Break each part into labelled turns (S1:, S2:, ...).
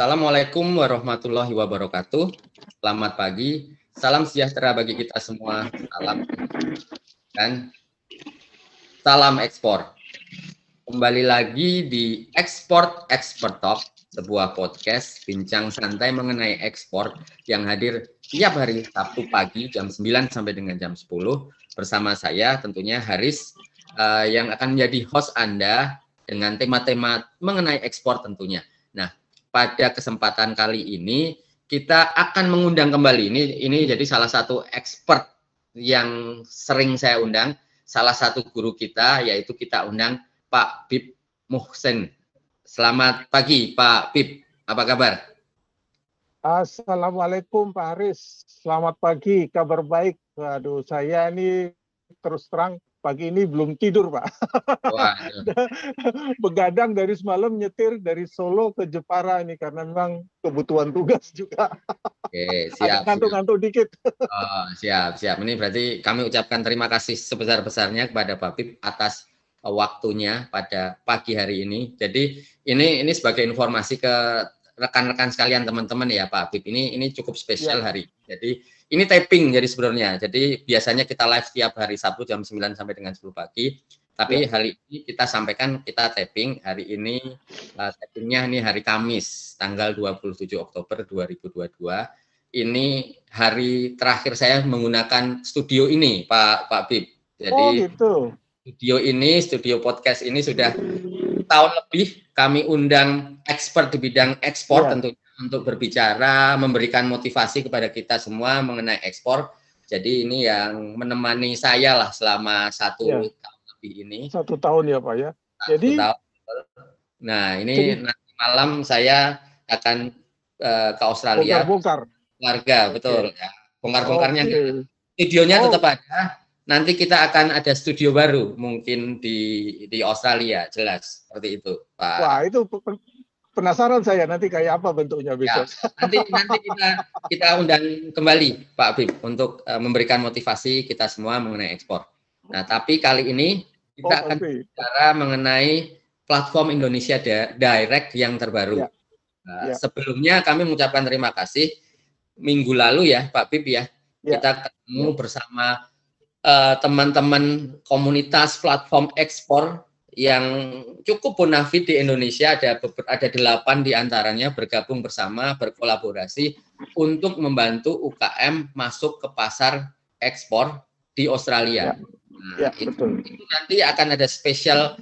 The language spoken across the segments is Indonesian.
S1: Assalamualaikum warahmatullahi wabarakatuh. Selamat pagi, salam sejahtera bagi kita semua. Salam dan salam ekspor. Kembali lagi di Export Talk, sebuah podcast bincang santai mengenai ekspor yang hadir tiap hari Sabtu pagi jam 9 sampai dengan jam 10 bersama saya tentunya Haris yang akan menjadi host Anda dengan tema-tema mengenai ekspor tentunya. Nah, pada kesempatan kali ini kita akan mengundang kembali ini jadi salah satu expert yang sering saya undang, salah satu guru kita yaitu kita undang Pak Bib Muhsin. Selamat pagi Pak Bib, apa kabar?
S2: Assalamualaikum Pak Haris, selamat pagi, kabar baik. Waduh, saya ini terus terang pagi ini belum tidur Pak.
S1: Wah,
S2: begadang dari semalam, nyetir dari Solo ke Jepara ini karena memang kebutuhan tugas juga.
S1: Oke,
S2: Agak
S1: siap.
S2: ngantuk-ngantuk dikit.
S1: Oh, siap. Ini berarti kami ucapkan terima kasih sebesar-besarnya kepada Pak Bib atas waktunya pada pagi hari ini. Jadi ini sebagai informasi ke rekan-rekan sekalian, teman-teman ya Pak Bib. Ini cukup spesial hari. Jadi ini taping jadi sebenarnya. Jadi biasanya kita live tiap hari Sabtu jam 9 sampai dengan 10 pagi. Tapi hari ini kita sampaikan kita taping. Hari ini tapingnya ini hari Kamis tanggal 27 Oktober 2022. Ini hari terakhir saya menggunakan studio ini, Pak Bib. Jadi
S2: gitu.
S1: studio podcast ini sudah tahun lebih kami undang expert di bidang ekspor tentunya untuk berbicara, memberikan motivasi kepada kita semua mengenai ekspor. Jadi ini yang menemani saya lah selama tahun lebih ini.
S2: 1 tahun ya Pak ya. Jadi
S1: tahun. Nah ini nanti malam saya akan ke Australia.
S2: Bongkar-bongkar.
S1: Warga, betul ya. Bongkar-bongkarnya studionya tetap ada. Nanti kita akan ada studio baru mungkin di Australia, jelas seperti itu, Pak.
S2: Wah, itu penasaran saya nanti kayak apa bentuknya besok.
S1: Ya, nanti kita undang kembali Pak Bib untuk memberikan motivasi kita semua mengenai ekspor. Nah, tapi kali ini kita akan bicara mengenai platform Indonesia Direct yang terbaru. Sebelumnya kami mengucapkan terima kasih. Minggu lalu ya Pak Bib ya, kita ketemu bersama teman-teman komunitas platform ekspor yang cukup bonafit di Indonesia. Ada 8 diantaranya bergabung bersama, berkolaborasi untuk membantu UKM masuk ke pasar ekspor di Australia. Itu nanti akan ada spesial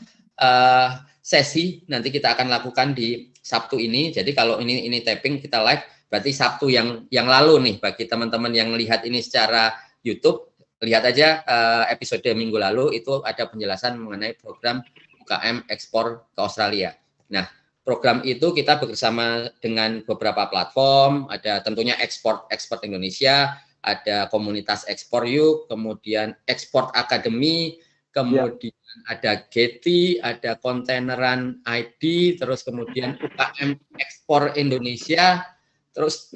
S1: sesi nanti kita akan lakukan di Sabtu ini. Jadi kalau ini taping kita live, berarti Sabtu yang lalu nih bagi teman-teman yang lihat ini secara YouTube, lihat aja episode minggu lalu itu ada penjelasan mengenai program UKM ekspor ke Australia. Nah, program itu kita bersama dengan beberapa platform, ada tentunya Export Indonesia, ada komunitas Ekspor Yuk, kemudian Export Academy, kemudian ada Getty, ada Kontaineran ID, terus kemudian UKM Ekspor Indonesia, terus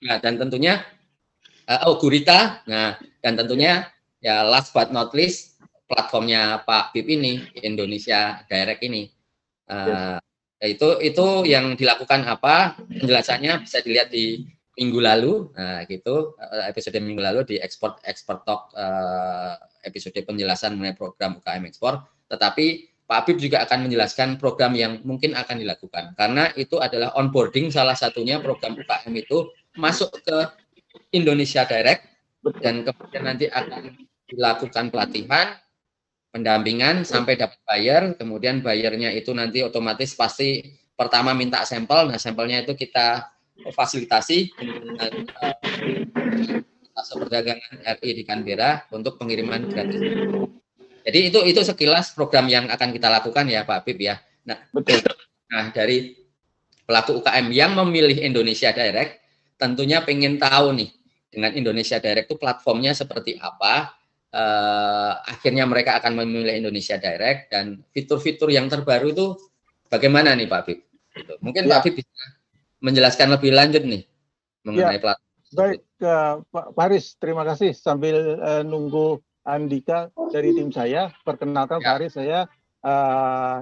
S1: dan tentunya Gurita. Nah, dan tentunya ya last but not least platformnya Pak Bib ini, Indonesia Direct ini. Itu yang dilakukan apa? Penjelasannya bisa dilihat di minggu lalu. Nah, gitu episode minggu lalu di Export Talk, episode penjelasan mengenai program UKM ekspor. Tetapi Pak Bib juga akan menjelaskan program yang mungkin akan dilakukan. Karena itu adalah onboarding, salah satunya program UKM itu masuk ke Indonesia Direct, dan kemudian nanti akan dilakukan pelatihan, pendampingan sampai dapat buyer. Kemudian buyernya itu nanti otomatis pasti pertama minta sampel. Nah, sampelnya itu kita fasilitasi dengan perdagangan RI di Canberra untuk pengiriman gratis. Jadi itu sekilas program yang akan kita lakukan ya Pak Bib ya. Nah, nah dari pelaku UKM yang memilih Indonesia Direct tentunya pengen tahu nih dengan Indonesia Direct itu platformnya seperti apa. Akhirnya mereka akan memilih Indonesia Direct dan fitur-fitur yang terbaru itu bagaimana nih Pak Bib? Gitu. Mungkin Pak Bib bisa menjelaskan lebih lanjut nih mengenai platform.
S2: Baik, Pak Haris, terima kasih. Sambil nunggu Andika dari tim saya, perkenalkan Pak Haris, saya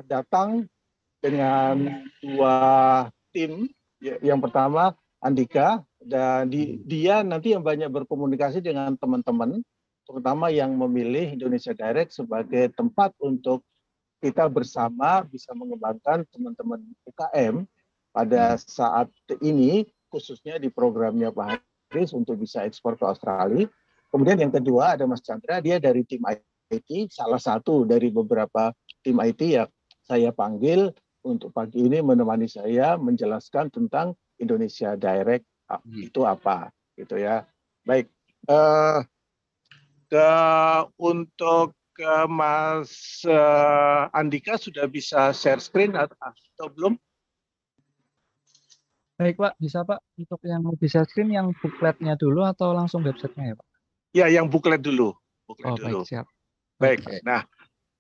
S2: datang dengan 2 tim Yang pertama Andika, dan dia nanti yang banyak berkomunikasi dengan teman-teman, terutama yang memilih Indonesia Direct sebagai tempat untuk kita bersama bisa mengembangkan teman-teman UKM pada saat ini, khususnya di programnya Pak Haris untuk bisa ekspor ke Australia. Kemudian yang kedua ada Mas Chandra, dia dari tim IT, salah satu dari beberapa tim IT yang saya panggil untuk pagi ini menemani saya menjelaskan tentang Indonesia Direct itu apa, gitu ya. Baik, untuk Mas Andika sudah bisa share screen atau belum?
S3: Baik Pak, bisa Pak untuk yang bisa screen yang bookletnya dulu atau langsung websitenya ya Pak?
S2: Ya, yang booklet dulu.
S3: Baik, siap.
S2: Baik, nah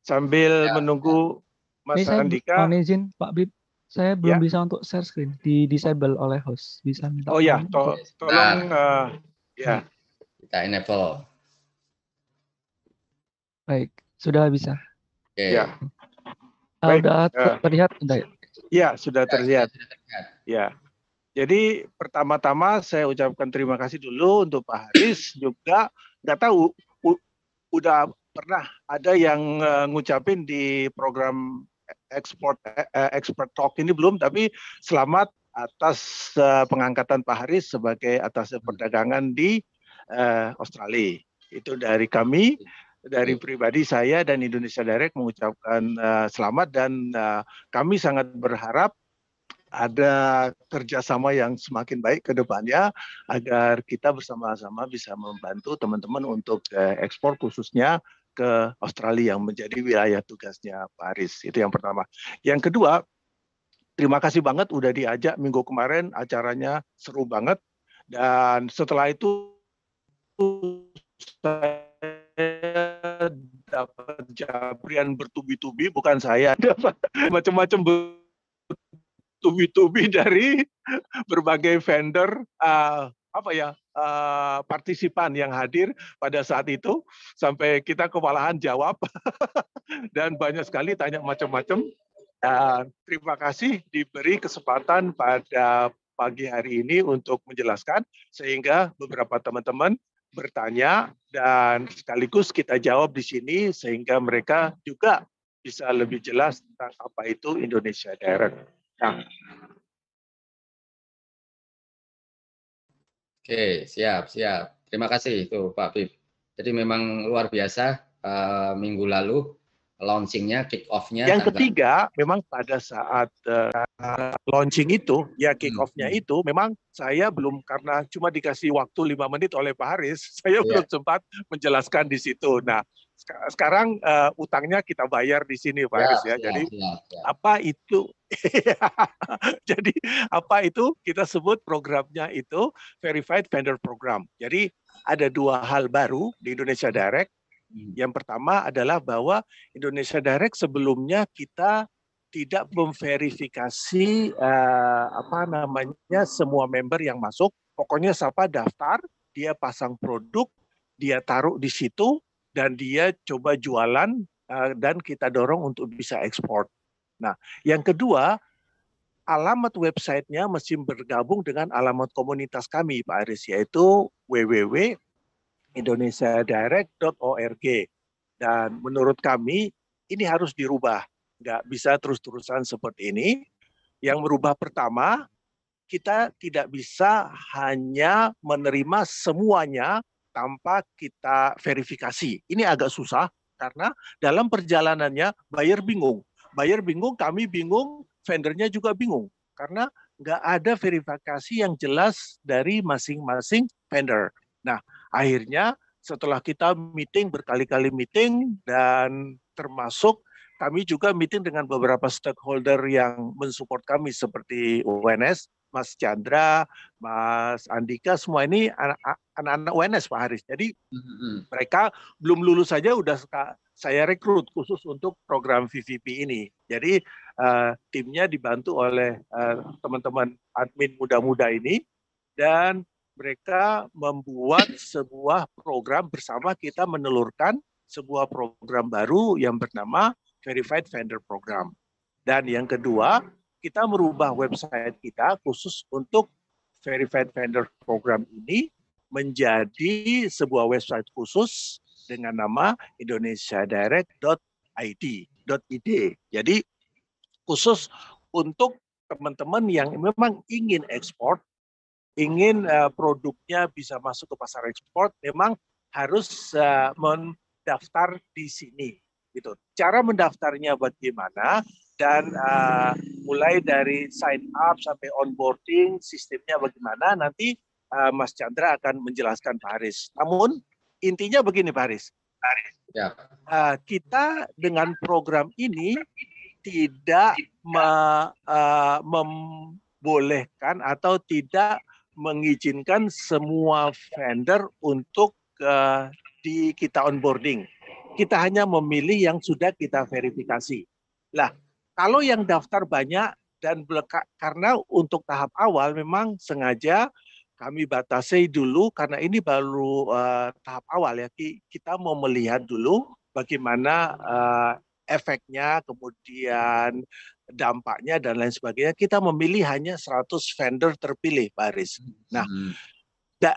S2: sambil menunggu Mas Andika.
S3: Mohon izin Pak Bib, saya belum bisa untuk share screen, di disable oleh host. Bisa minta
S2: tolong ya.
S1: Kita enable.
S3: Baik, sudah bisa.
S2: Ya.
S3: Sudah terlihat?
S2: Ya, sudah terlihat. Ya. Jadi pertama-tama saya ucapkan terima kasih dulu untuk Pak Haris, juga nggak tahu udah pernah ada yang ngucapin di program Expert Talk ini belum, tapi selamat atas pengangkatan Pak Haris sebagai atas perdagangan di Australia. Itu dari kami, dari pribadi saya dan Indonesia Direct mengucapkan selamat, dan kami sangat berharap ada kerjasama yang semakin baik ke depannya agar kita bersama-sama bisa membantu teman-teman untuk ekspor khususnya ke Australia yang menjadi wilayah tugasnya Pak Haris. Itu yang pertama. Yang kedua, terima kasih banget udah diajak minggu kemarin, acaranya seru banget, dan setelah itu saya dapat jabrian bertubi-tubi, bukan saya, dapat macam-macam tubi-tubi dari berbagai vendor partisipan yang hadir pada saat itu, sampai kita kewalahan jawab dan banyak sekali tanya macam-macam. Terima kasih diberi kesempatan pada pagi hari ini untuk menjelaskan, sehingga beberapa teman-teman bertanya dan sekaligus kita jawab di sini, sehingga mereka juga bisa lebih jelas tentang apa itu Indonesia Direct.
S1: Oke, siap. Terima kasih itu Pak Bib. Jadi memang luar biasa minggu lalu launchingnya, kick off-nya.
S2: Yang ketiga, memang pada saat launching itu, ya kick off-nya itu, memang saya belum, karena cuma dikasih waktu 5 menit oleh Pak Haris, saya belum sempat menjelaskan di situ. Nah, sekarang utangnya kita bayar di sini Pak Haris ya. Jadi apa itu? Jadi apa itu? Kita sebut programnya itu Verified Vendor Program. Jadi ada dua hal baru di Indonesia Direct. Yang pertama adalah bahwa Indonesia Direct sebelumnya kita tidak memverifikasi semua member yang masuk. Pokoknya siapa daftar, dia pasang produk, dia taruh di situ, dan dia coba jualan, dan kita dorong untuk bisa ekspor. Nah, yang kedua, alamat websitenya mesti bergabung dengan alamat komunitas kami, Pak Aris, yaitu www.indonesiadirect.org. Dan menurut kami, ini harus dirubah. Nggak bisa terus-terusan seperti ini. Yang merubah pertama, kita tidak bisa hanya menerima semuanya tanpa kita verifikasi. Ini agak susah, karena dalam perjalanannya buyer bingung. Buyer bingung, kami bingung, vendornya juga bingung. Karena nggak ada verifikasi yang jelas dari masing-masing vendor. Nah, akhirnya setelah kita meeting, berkali-kali meeting, dan termasuk kami juga meeting dengan beberapa stakeholder yang mensupport kami seperti UNS, Mas Chandra, Mas Andika, semua ini anak-anak UNS Pak Haris. Jadi mereka belum lulus saja udah saya rekrut khusus untuk program VVP ini. Jadi timnya dibantu oleh teman-teman admin muda-muda ini, dan mereka membuat sebuah program bersama kita, menelurkan sebuah program baru yang bernama Verified Vendor Program. Dan yang kedua, kita merubah website kita khusus untuk Verified Vendor Program ini menjadi sebuah website khusus dengan nama indonesiadirect.id. Jadi khusus untuk teman-teman yang memang ingin ekspor, ingin produknya bisa masuk ke pasar ekspor, memang harus mendaftar di sini. Gitu. Cara mendaftarnya bagaimana dan mulai dari sign up sampai onboarding, sistemnya bagaimana, nanti Mas Chandra akan menjelaskan Pak Haris. Namun intinya begini Pak Haris,
S1: Ya.
S2: kita dengan program ini tidak membolehkan atau tidak mengizinkan semua vendor untuk kita onboarding. Kita hanya memilih yang sudah kita verifikasi. Lah, kalau yang daftar banyak dan karena untuk tahap awal memang sengaja kami batasi dulu karena ini baru tahap awal ya. Kita mau melihat dulu bagaimana efeknya, kemudian dampaknya dan lain sebagainya. Kita memilih hanya 100 vendor terpilih, Pak Haris. Nah,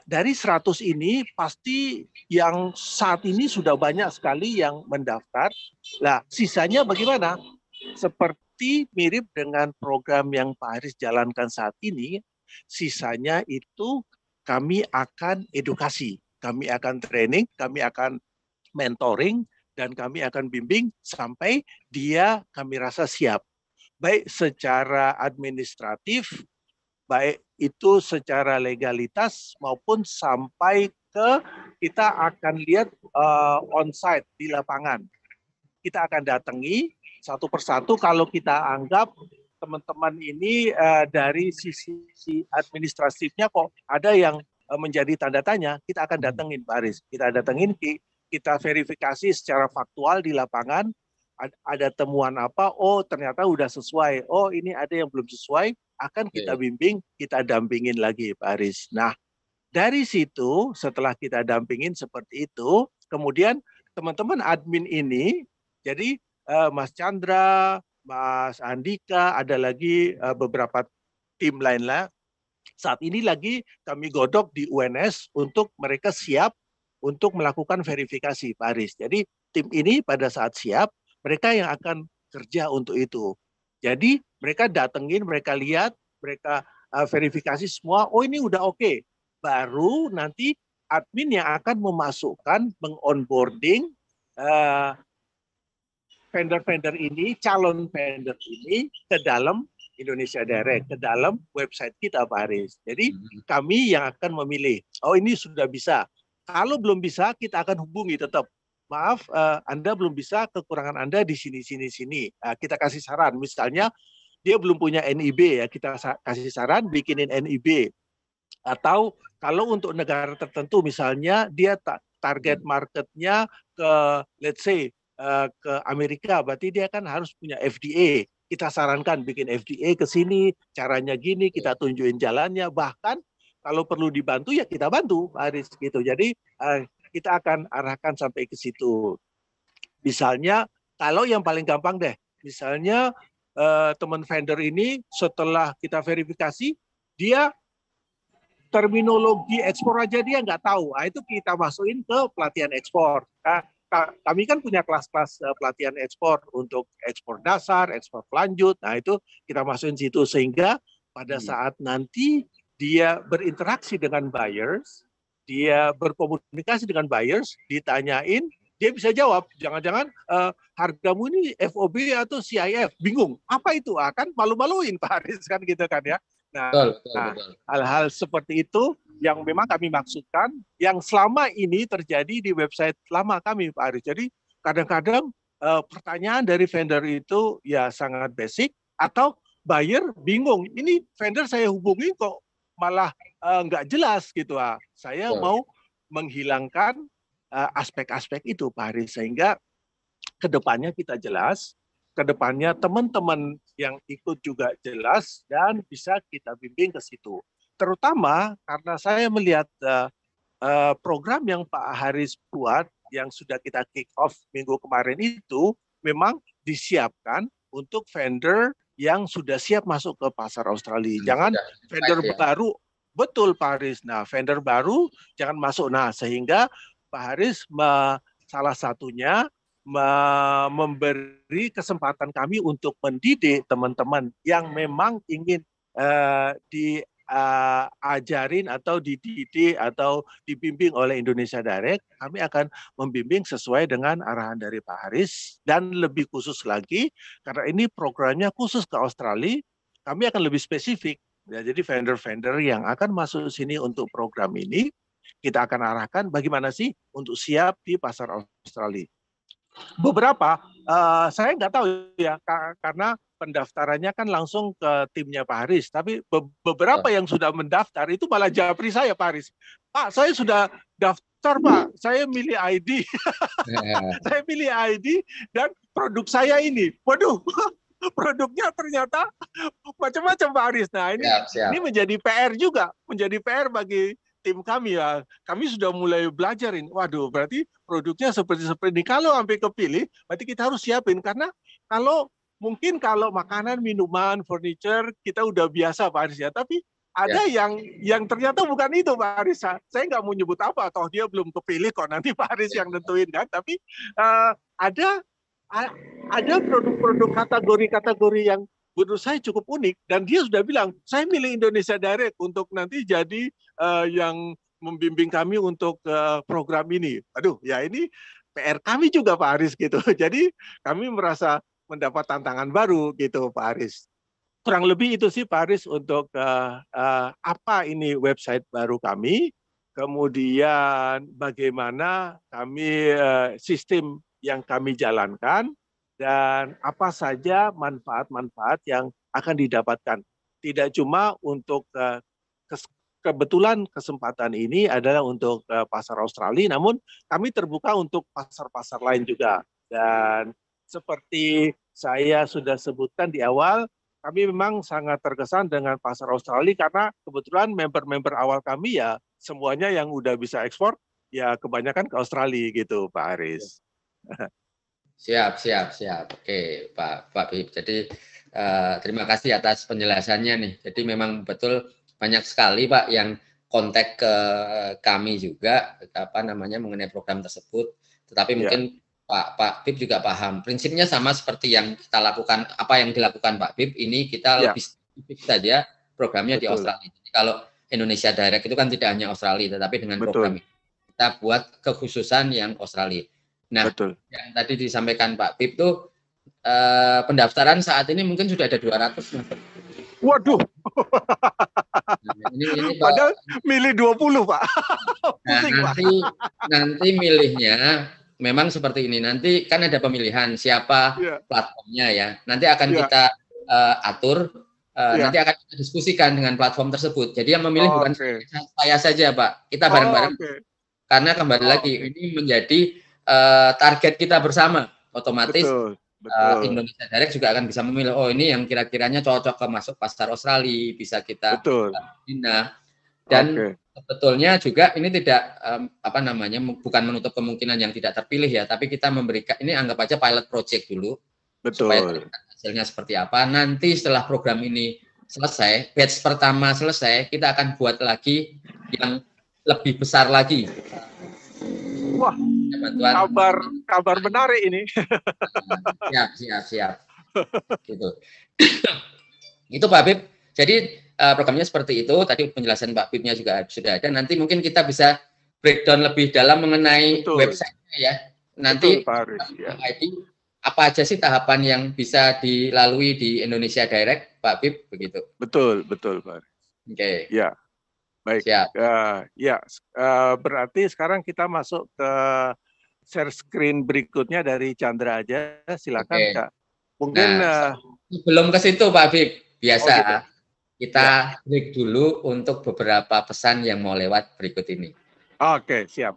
S2: dari 100 ini pasti yang saat ini sudah banyak sekali yang mendaftar. Nah, sisanya bagaimana? Seperti mirip dengan program yang Pak Haris jalankan saat ini, sisanya itu kami akan edukasi, kami akan training, kami akan mentoring, dan kami akan bimbing sampai dia kami rasa siap. Baik secara administratif, baik itu secara legalitas, maupun sampai ke kita akan lihat on-site di lapangan. Kita akan datangi satu persatu kalau kita anggap teman-teman ini dari sisi administratifnya kok ada yang menjadi tanda tanya, kita akan datengin Pak Haris. Kita datengin, kita verifikasi secara faktual di lapangan, ada temuan apa, oh ternyata udah sesuai, oh ini ada yang belum sesuai, akan kita bimbing, kita dampingin lagi Pak Haris. Nah, dari situ setelah kita dampingin seperti itu, kemudian teman-teman admin ini, jadi Mas Chandra, Mas Andika, ada lagi beberapa tim lain lah. Saat ini lagi kami godok di UNS untuk mereka siap untuk melakukan verifikasi, Pak Haris. Jadi tim ini pada saat siap, mereka yang akan kerja untuk itu. Jadi mereka datengin, mereka lihat, mereka verifikasi semua, oh ini udah oke. Baru nanti admin yang akan memasukkan, mengonboarding vendor-vendor ini, calon vendor ini ke dalam Indonesia Direct, ke dalam website kita Pak Haris. Jadi kami yang akan memilih, oh ini sudah bisa. Kalau belum bisa, kita akan hubungi tetap. Maaf, Anda belum bisa, kekurangan Anda di sini. Kita kasih saran, misalnya dia belum punya NIB, ya kita kasih saran bikinin NIB. Atau kalau untuk negara tertentu, misalnya dia target marketnya ke, let's say, ke Amerika, berarti dia kan harus punya FDA. Kita sarankan bikin FDA ke sini, caranya gini, kita tunjukin jalannya. Bahkan kalau perlu dibantu ya kita bantu, Pak Haris gitu. Jadi kita akan arahkan sampai ke situ. Misalnya kalau yang paling gampang deh, misalnya teman vendor ini setelah kita verifikasi, dia terminologi ekspor aja dia nggak tahu. Nah, itu kita masukin ke pelatihan ekspor. Nah, kami kan punya kelas-kelas pelatihan ekspor untuk ekspor dasar, ekspor lanjut. Nah, itu kita masukin situ sehingga pada saat nanti dia berinteraksi dengan buyers, dia berkomunikasi dengan buyers, ditanyain, dia bisa jawab. Jangan-jangan hargamu ini FOB atau CIF, bingung. Apa itu? Kan malu-maluin Pak Haris kan gitu kan ya. Nah, hal-hal seperti itu yang memang kami maksudkan, yang selama ini terjadi di website lama kami, Pak Haris. Jadi kadang-kadang pertanyaan dari vendor itu ya sangat basic, atau buyer bingung, ini vendor saya hubungi kok malah nggak jelas gitu. Saya mau menghilangkan aspek-aspek itu, Pak Haris, sehingga kedepannya kita jelas, kedepannya teman-teman yang ikut juga jelas dan bisa kita bimbing ke situ. Terutama karena saya melihat program yang Pak Haris buat yang sudah kita kick off minggu kemarin itu memang disiapkan untuk vendor yang sudah siap masuk ke pasar Australia. Jangan vendor baru, betul Pak Haris. Nah, vendor baru jangan masuk. Nah, sehingga Pak Haris salah satunya memberi kesempatan kami untuk mendidik teman-teman yang memang ingin diajarin atau dididik atau dibimbing oleh Indonesia Direct. Kami akan membimbing sesuai dengan arahan dari Pak Haris, dan lebih khusus lagi karena ini programnya khusus ke Australia, kami akan lebih spesifik. Ya, jadi vendor-vendor yang akan masuk sini untuk program ini kita akan arahkan bagaimana sih untuk siap di pasar Australia. Beberapa saya nggak tahu ya, karena pendaftarannya kan langsung ke timnya Pak Haris, tapi beberapa yang sudah mendaftar itu malah japri saya, Pak Haris. Pak, saya sudah daftar Pak, saya milih ID, saya pilih ID dan produk saya ini. Waduh, produknya ternyata macam-macam Pak Haris. Nah ini menjadi PR juga, menjadi PR bagi tim kami ya. Kami sudah mulai belajarin. Waduh, berarti produknya seperti ini. Kalau sampai kepilih, berarti kita harus siapin. Karena kalau makanan, minuman, furniture, kita udah biasa Pak Haris ya. Tapi ada yang ternyata bukan itu Pak Haris. Saya nggak mau nyebut apa, toh dia belum kepilih kok, nanti Pak Haris yang nentuin kan. Tapi ada produk-produk kategori yang menurut saya cukup unik, dan dia sudah bilang saya milih Indonesia Direct untuk nanti jadi yang membimbing kami untuk program ini. Aduh, ya ini PR kami juga Pak Haris gitu. Jadi kami merasa mendapat tantangan baru gitu Pak Haris. Kurang lebih itu sih Pak Haris untuk apa ini website baru kami, kemudian bagaimana kami sistem yang kami jalankan, dan apa saja manfaat-manfaat yang akan didapatkan. Tidak cuma untuk kebetulan kesempatan ini adalah untuk pasar Australia, namun kami terbuka untuk pasar-pasar lain juga. Dan seperti saya sudah sebutkan di awal, kami memang sangat terkesan dengan pasar Australia karena kebetulan member-member awal kami ya semuanya yang udah bisa ekspor, ya kebanyakan ke Australia gitu Pak Haris.
S1: Siap. Oke, Pak Bib. Jadi terima kasih atas penjelasannya nih. Jadi memang betul banyak sekali Pak yang kontak ke kami juga mengenai program tersebut. Tetapi mungkin Pak Bib juga paham. Prinsipnya sama seperti yang kita lakukan, apa yang dilakukan Pak Bib. Ini kita lebih spesifik saja programnya di Australia. Jadi kalau Indonesia Direct itu kan tidak hanya Australia, tetapi dengan program ini kita buat kekhususan yang Australia. Nah, yang tadi disampaikan Pak Bib tuh pendaftaran saat ini mungkin sudah ada 200.
S2: Waduh. Ini padahal milih 20 Pak.
S1: Nah, nanti milihnya memang seperti ini. Nanti kan ada pemilihan siapa platformnya ya. Nanti akan kita atur. Nanti akan kita diskusikan dengan platform tersebut. Jadi yang memilih bukan saya saja Pak. Kita bareng-bareng. Karena kembali lagi ini menjadi target kita bersama, otomatis Indonesia Direct juga akan bisa memilih, oh ini yang kira-kiranya cocok ke masuk pasar Australia, bisa kita bina. Dan sebetulnya juga ini tidak bukan menutup kemungkinan yang tidak terpilih ya, tapi kita memberikan, ini anggap aja pilot project dulu, supaya hasilnya seperti apa. Nanti setelah program ini selesai, batch pertama selesai, kita akan buat lagi yang lebih besar lagi.
S2: Wah, kabar menarik ini.
S1: Siap. Gitu. Itu Pak Bib. Jadi programnya seperti itu. Tadi penjelasan Pak Bibnya juga sudah ada. Nanti mungkin kita bisa breakdown lebih dalam mengenai website-nya ya. Nanti ID apa aja sih tahapan yang bisa dilalui di Indonesia Direct, Pak Bib, begitu.
S2: Betul Pak.
S1: Oke.
S2: Ya. Baik, berarti sekarang kita masuk ke share screen berikutnya dari Chandra aja, silakan Kak. Mungkin
S1: belum ke situ Pak Bib, biasa kita break dulu untuk beberapa pesan yang mau lewat berikut ini.
S2: Oke, siap.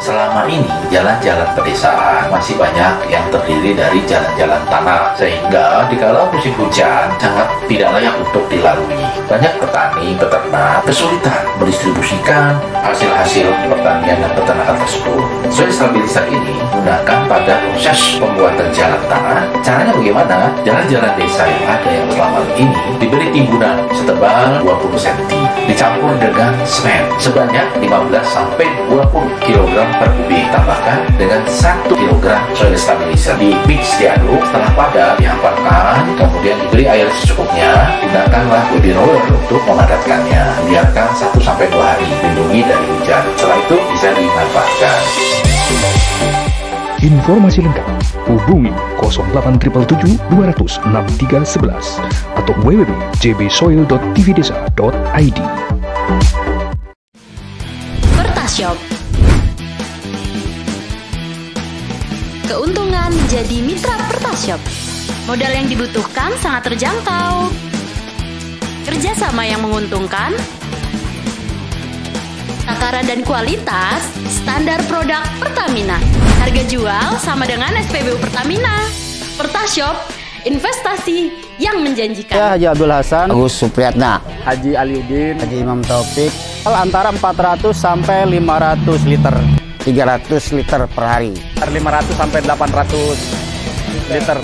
S4: Selama ini, jalan-jalan pedesaan masih banyak yang terdiri dari jalan-jalan tanah, sehingga dikala musim hujan sangat tidak layak untuk dilalui. Banyak petani, peternak kesulitan mendistribusikan hasil-hasil pertanian dan peternakan tersebut. Soil stabilizer ini menggunakan pada proses pembuatan jalan tanah. Caranya bagaimana? Jalan-jalan desa yang ada yang selama ini diberi timbunan setebal 20 cm, dicampur dengan semen sebanyak 15-20 kg per kubik, tambahkan dengan 1 kg soil stabilizer, di mix diaduk, setelah padat dihamparkan, kemudian diberi air secukupnya. Gunakanlah body roller untuk memadatkannya, biarkan 1-2 hari, lindungi dari hujan, setelah itu bisa dimanfaatkan.
S5: Informasi lengkap hubungi 0877 200 6311 atau www.jbsoil.tvdesa.id.
S6: Pertashop. Keuntungan menjadi mitra Pertashop. Modal yang dibutuhkan sangat terjangkau. Kerjasama yang menguntungkan. Takaran dan kualitas standar produk Pertamina. Harga jual sama dengan SPBU Pertamina. Pertashop, investasi yang menjanjikan.
S7: Ya, Haji Abdul Hasan,
S8: Agus Supriyatna,
S7: Haji Aliuddin,
S8: Haji Imam Taufik,
S7: antara 400 sampai 500 liter.
S8: 300 liter per hari.
S7: 500 sampai 800 liter.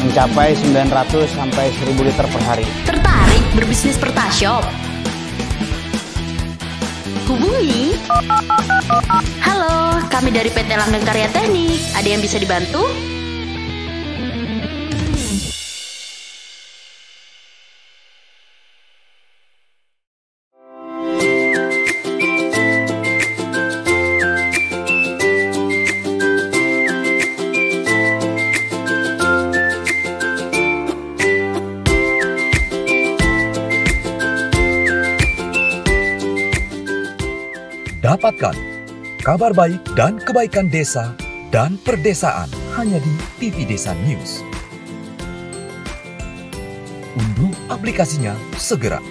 S8: Mencapai 900 sampai 1000 liter per hari.
S6: Tertarik berbisnis Pertashop? Hubungi. Halo, kami dari PT Langgeng Karya Teknik. Ada yang bisa dibantu?
S9: Dapatkan kabar baik dan kebaikan desa dan perdesaan hanya di TV Desa News. Unduh aplikasinya segera.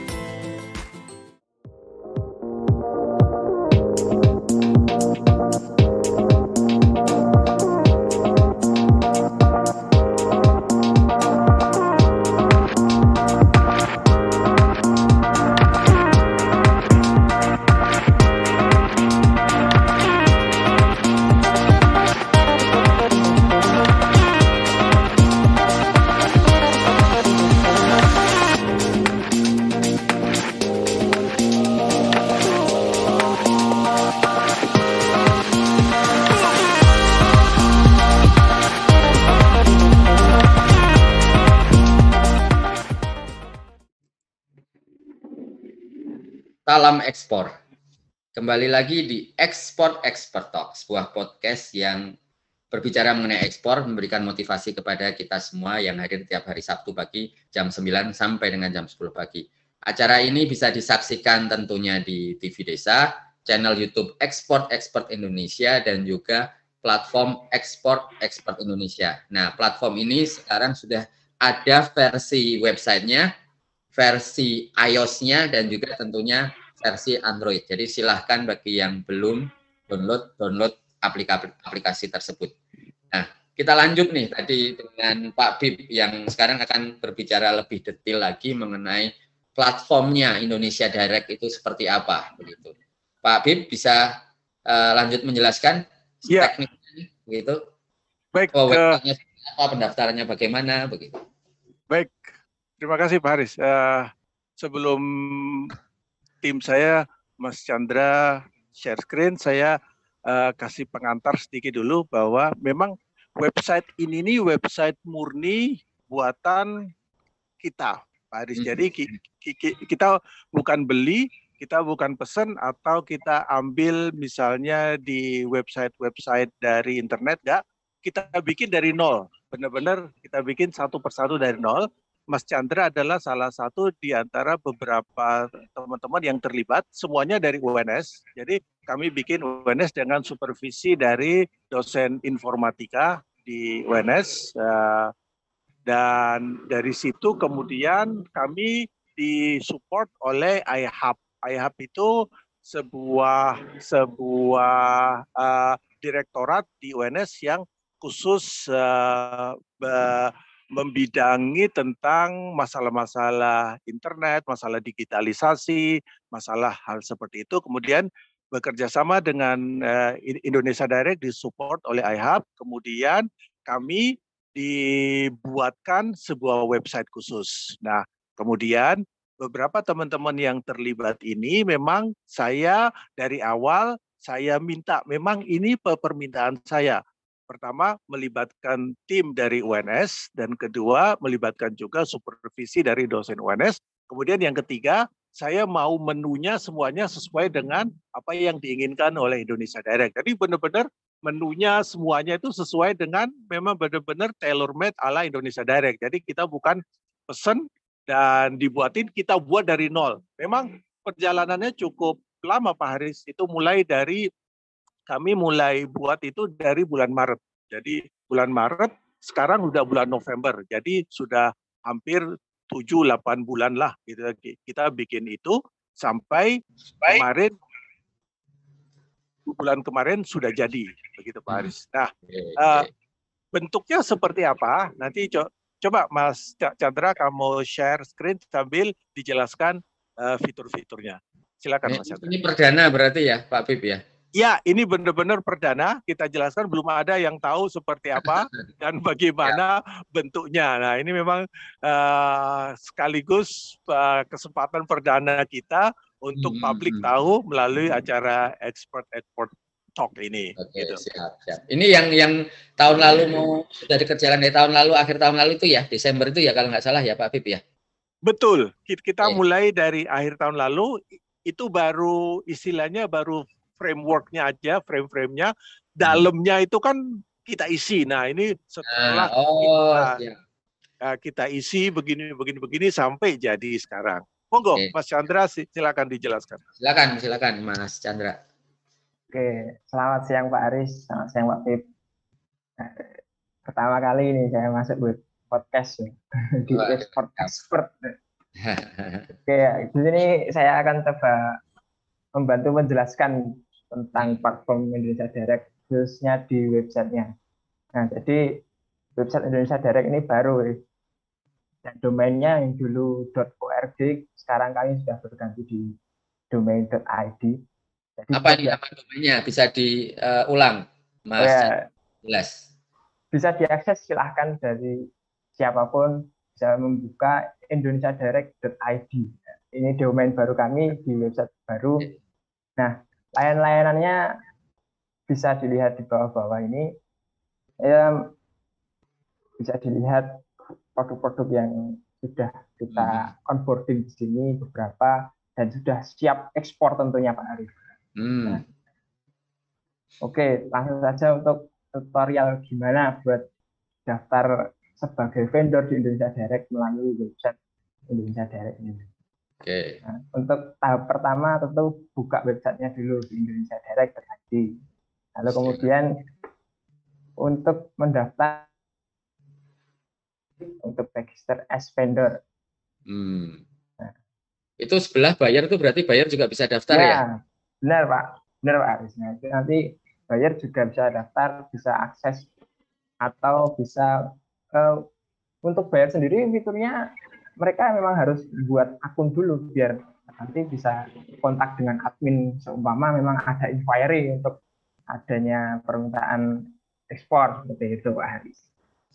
S1: Salam ekspor. Kembali lagi di Export Expert Talk, sebuah podcast yang berbicara mengenai ekspor, memberikan motivasi kepada kita semua yang hadir tiap hari Sabtu pagi jam 9 sampai dengan jam 10 pagi. Acara ini bisa disaksikan tentunya di TV Desa, channel YouTube Export Expert Indonesia, dan juga platform Export Expert Indonesia. Nah, platform ini sekarang sudah ada versi websitenya, versi iOS-nya, dan juga tentunya versi Android. Jadi silahkan bagi yang belum download aplikasi tersebut. Nah, kita lanjut nih tadi dengan Pak Bib yang sekarang akan berbicara lebih detail lagi mengenai platformnya Indonesia Direct itu seperti apa begitu. Pak Bib bisa lanjut menjelaskan tekniknya begitu.
S2: Baik.
S1: Websitenya apa, pendaftarannya bagaimana begitu.
S2: Baik. Terima kasih Pak Haris. Sebelum tim saya, Mas Chandra, share screen, saya kasih pengantar sedikit dulu bahwa memang website ini website murni buatan kita, Pak Haris. Jadi kita bukan beli, kita bukan pesan atau kita ambil misalnya di website-website dari internet, enggak. Kita bikin dari nol, benar-benar kita bikin satu persatu dari nol. Mas Chandra adalah salah satu di antara beberapa teman-teman yang terlibat, semuanya dari UNS. Jadi kami bikin UNS dengan supervisi dari dosen informatika di UNS. Dan dari situ kemudian kami disupport oleh iHub. iHub itu sebuah direktorat di UNS yang khusus membidangi tentang masalah-masalah internet, masalah digitalisasi, masalah hal seperti itu. Kemudian bekerja sama dengan Indonesia Direct disupport oleh iHub. Kemudian kami dibuatkan sebuah website khusus. Nah, kemudian beberapa teman-teman yang terlibat ini memang saya dari awal saya minta, memang ini permintaan saya. Pertama, melibatkan tim dari UNS, dan kedua, melibatkan juga supervisi dari dosen UNS. Kemudian yang ketiga, saya mau menunya semuanya sesuai dengan apa yang diinginkan oleh Indonesia Direct. Jadi benar-benar menunya semuanya itu sesuai dengan memang benar-benar tailor-made ala Indonesia Direct. Jadi kita bukan pesen dan dibuatin, kita buat dari nol. Memang perjalanannya cukup lama Pak Haris, itu kami mulai buat itu dari bulan Maret. Jadi bulan Maret, sekarang udah bulan November. Jadi sudah hampir 7-8 bulan lah kita bikin itu sampai kemarin, bulan kemarin sudah jadi, begitu Pak Haris. Nah, bentuknya seperti apa? Nanti coba Mas Chandra kamu share screen sambil dijelaskan fitur-fiturnya. Silakan Mas Chandra.
S1: Ini perdana berarti ya Pak Pip ya?
S2: Ya, ini benar-benar perdana. Kita jelaskan, belum ada yang tahu seperti apa dan bagaimana bentuknya. Nah, ini memang sekaligus kesempatan perdana kita untuk publik tahu melalui acara Expert Talk ini.
S1: Oke,
S2: gitu.
S1: siap. Ini yang tahun lalu sudah dikerjakan dari tahun lalu, akhir tahun lalu itu ya, Desember itu ya kalau nggak salah ya Pak Pip ya?
S2: Betul. Kita mulai dari akhir tahun lalu, itu baru istilahnya baru framework-nya aja, frame-nya, dalamnya itu kan kita isi. Nah, ini setelah kita isi begini sampai jadi sekarang. Monggo, Mas Chandra, silakan dijelaskan.
S1: Silakan Mas Chandra.
S10: Oke, selamat siang Pak Aris, selamat siang Pak Pip. Pertama kali ini saya masuk web podcast di Expert. Oke, di sini saya akan coba membantu menjelaskan tentang platform Indonesia Direct, khususnya di websitenya. Nah, jadi website Indonesia Direct ini baru, dan domainnya yang dulu .org, sekarang kami sudah berganti di domain.id. Jadi
S1: apa ini nama domainnya? Bisa diulang, Mas?
S10: Ya,
S1: jelas.
S10: Bisa diakses, silahkan dari siapapun bisa membuka indonesiadirect.id. Ini domain baru kami di website baru. Nah, layanan-layanannya bisa dilihat di bawah-bawah ini. Bisa dilihat produk-produk yang sudah kita onboarding di sini beberapa, dan sudah siap ekspor tentunya Pak Arif. Nah, oke, langsung saja untuk tutorial gimana buat daftar sebagai vendor di Indonesia Direct melalui website Indonesia Direct ini.
S1: Oke.
S10: Nah, untuk tahap pertama tentu buka websitenya dulu di Indonesia Direct.id. Lalu kemudian untuk mendaftar untuk register as vendor.
S1: Nah, itu sebelah bayar itu berarti bayar juga bisa daftar ya?
S10: Benar Pak Aris. Nah, itu nanti bayar juga bisa daftar, bisa akses, atau bisa untuk bayar sendiri fiturnya mereka memang harus buat akun dulu biar nanti bisa kontak dengan admin seumpama memang ada inquiry untuk adanya permintaan ekspor seperti itu Pak Haris.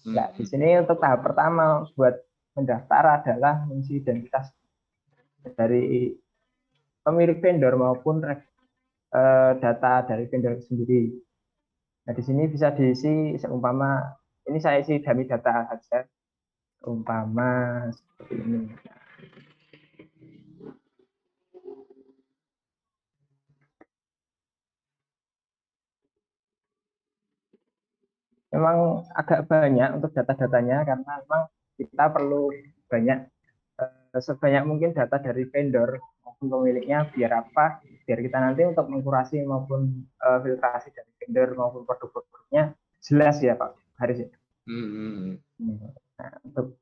S10: Nah, di sini untuk tahap pertama buat mendaftar adalah mengisi identitas dari pemilik vendor maupun data dari vendor sendiri. Nah, di sini bisa diisi seumpama ini saya isi dummy data saja, umpama seperti ini. Memang agak banyak untuk data-datanya karena memang kita perlu sebanyak mungkin data dari vendor maupun pemiliknya. Biar apa? Biar kita nanti untuk mengkurasi maupun filtrasi dari vendor maupun produk-produknya jelas ya Pak Haris. Nah, untuk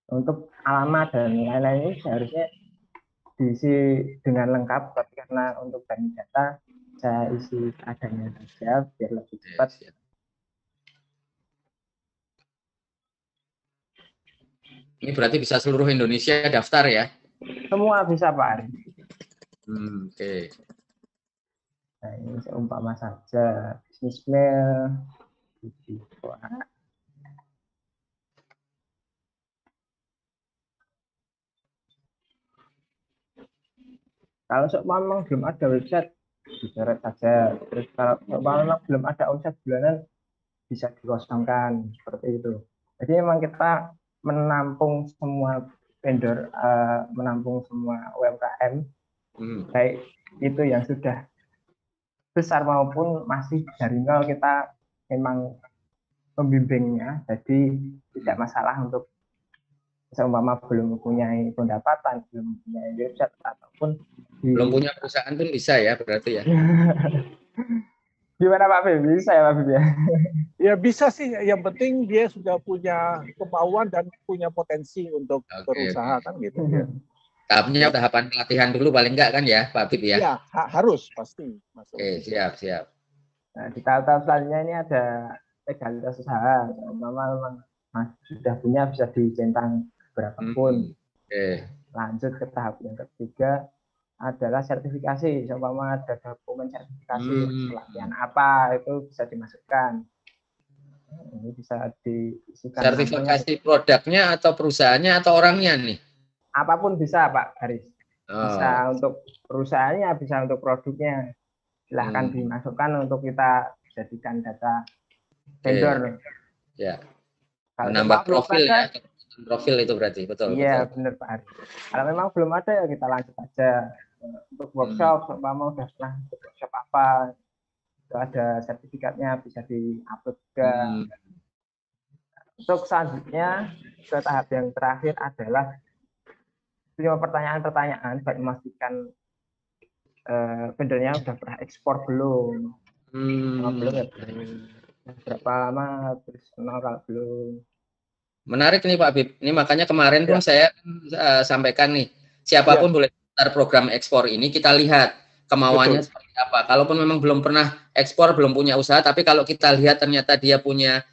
S10: Untuk alamat dan lain-lain ini seharusnya diisi dengan lengkap, tapi karena untuk bank data saya isi adanya saja biar lebih cepat.
S1: Ini berarti bisa seluruh Indonesia daftar ya?
S10: Semua bisa Pak Ari.
S1: Oke.
S10: Nah ini seumpama saja bisnismail. Kalau memang belum ada website, diseret saja. Terus kalau memang belum ada omset bulanan, bisa dikosongkan seperti itu. Jadi memang kita menampung semua vendor, menampung semua UMKM, baik itu yang sudah besar maupun masih dari nol, kita memang membimbingnya. Jadi tidak masalah untuk seumpama belum mempunyai pendapatan, belum mempunyai website ataupun
S1: belum punya perusahaan pun bisa ya berarti ya.
S10: Gimana Pak Bib? Bisa ya Pak Bib ya?
S2: Ya bisa sih, yang penting dia sudah punya kemauan dan punya potensi untuk berusaha kan gitu. Ya.
S1: Tahapnya tahapan pelatihan dulu paling enggak kan ya Pak Bib ya?
S2: Ya harus pasti.
S1: Oke, siap.
S10: Nah, di tahap selanjutnya ini ada legalitas usaha. Memang sudah punya bisa dicentang berapapun. Lanjut ke tahap yang ketiga adalah sertifikasi. Seumpama ada dokumen sertifikasi pelatihan apa itu bisa dimasukkan. Ini bisa diisikan.
S1: Sertifikasi produknya atau perusahaannya atau orangnya nih?
S10: Apapun bisa Pak Haris. Bisa untuk perusahaannya, bisa untuk produknya. Silahkan dimasukkan untuk kita jadikan data vendor.
S1: Ya. Menambah profil ya. Profil itu berarti betul.
S10: Iya benar Pak Haris. Kalau memang belum ada ya kita lanjut aja. Untuk workshop, mau udah pernah workshop apa, itu ada sertifikatnya bisa di-upload juga. Untuk selanjutnya ke tahap yang terakhir adalah punya pertanyaan-pertanyaan baik memastikan vendornya udah pernah ekspor belum, belum ya, berapa lama terus kenal kalau belum.
S1: Menarik nih Pak Bib. Ini makanya kemarin pun saya sampaikan nih, siapapun boleh daftar program ekspor ini, kita lihat kemauannya seperti apa. Kalaupun memang belum pernah ekspor, belum punya usaha, tapi kalau kita lihat ternyata dia punya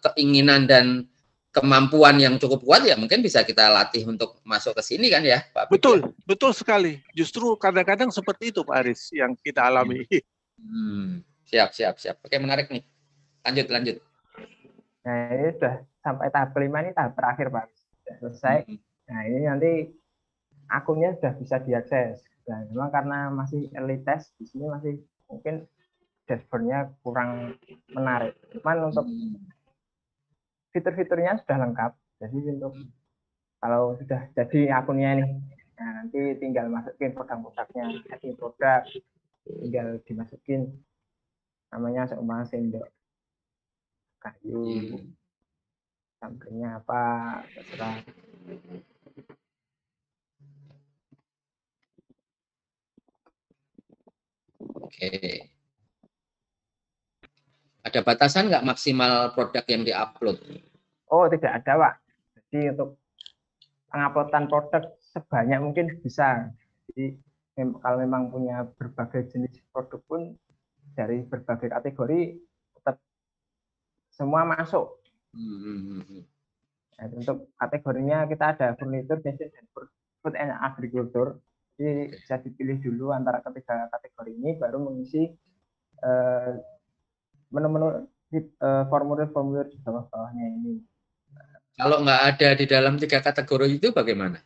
S1: keinginan dan kemampuan yang cukup kuat, ya mungkin bisa kita latih untuk masuk ke sini kan ya Pak Bib?
S2: Betul, betul sekali. Justru kadang-kadang seperti itu Pak Aris yang kita alami.
S1: Siap. Oke, menarik nih. Lanjut.
S10: Nah ini sudah sampai tahap kelima, ini tahap terakhir Pak. Sudah selesai. Nah ini nanti akunnya sudah bisa diakses. Nah memang karena masih early test di sini masih mungkin dashboardnya kurang menarik. Cuman untuk fitur-fiturnya sudah lengkap. Jadi untuk kalau sudah jadi akunnya nih, nah nanti tinggal masukin produk-produknya, setting produk, tinggal dimasukin namanya seumpama sendok kayu, sampingnya apa, terserah.
S1: Oke. Ada batasan nggak maksimal produk yang diupload?
S10: Oh, tidak ada, Pak. Jadi untuk penguploadan produk sebanyak mungkin bisa. Jadi kalau memang punya berbagai jenis produk pun dari berbagai kategori tetap semua masuk. Nah, untuk kategorinya kita ada furniture, fashion, dan food and agriculture. Jadi bisa dipilih dulu antara ketiga kategori ini, baru mengisi menu-menu formulir-formulir di bawah-bawahnya ini.
S1: Kalau nggak ada di dalam 3 kategori itu bagaimana?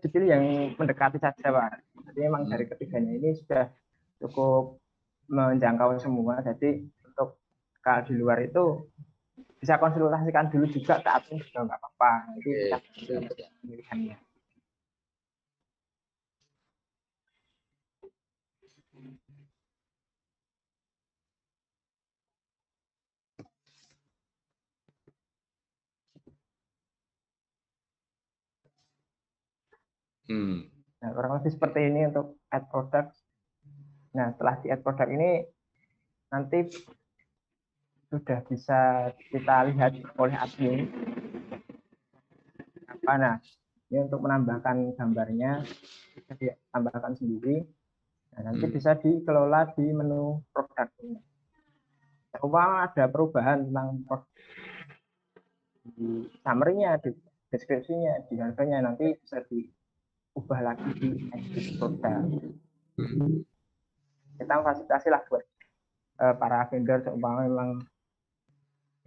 S10: Dipilih yang mendekati saja, Pak. Jadi memang dari ketiganya ini sudah cukup menjangkau semua. Jadi untuk kalau di luar itu bisa konsultasikan dulu juga ke admin juga nggak apa-apa. Itu bisa pilihannya. Nah, kurang lebih seperti ini untuk add product. Nah, setelah di add product ini nanti sudah bisa kita lihat oleh admin Nah, ini untuk menambahkan gambarnya bisa ditambahkan sendiri. Nah, nanti bisa dikelola di menu produk. Umpama ada perubahan tentang produk, di summary-nya, di deskripsinya, di harganya, nanti bisa diubah lagi di edit produk. Kita fasilitasi lah buat para vendor seumpama memang